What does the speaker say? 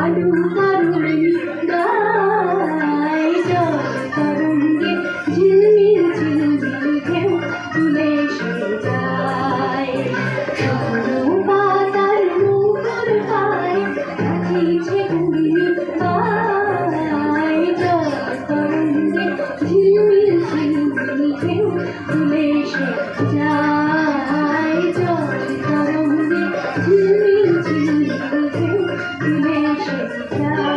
আলু তরুণী গায় জল তরঙ্গে ঝিলমিল ঝিলমিল ঢেউ তুলে সে যায় শুকনো পাতার মুখর পায় নাচিছে ঘুমিয়ে গায় জল তরঙ্গে ঝিলমিল ঝিলমিল ঢেউ তুলে সে যায় জল তরঙ্গে ঝিলমিল ঝিলমিল ঢেউ তুলে সে যায়